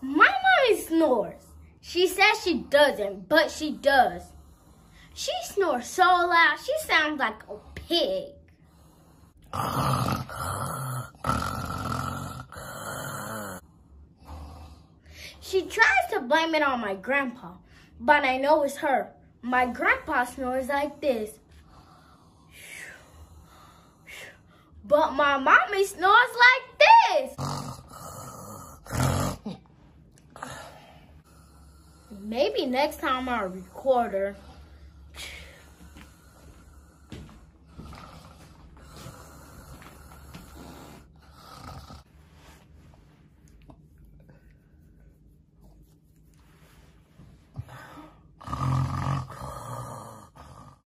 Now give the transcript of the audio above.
My mommy snores. She says she doesn't, but she does. She snores so loud, she sounds like a pig. She tries to blame it on my grandpa, but I know it's her. My grandpa snores like this. But my mommy snores like this. Maybe next time I'll record her.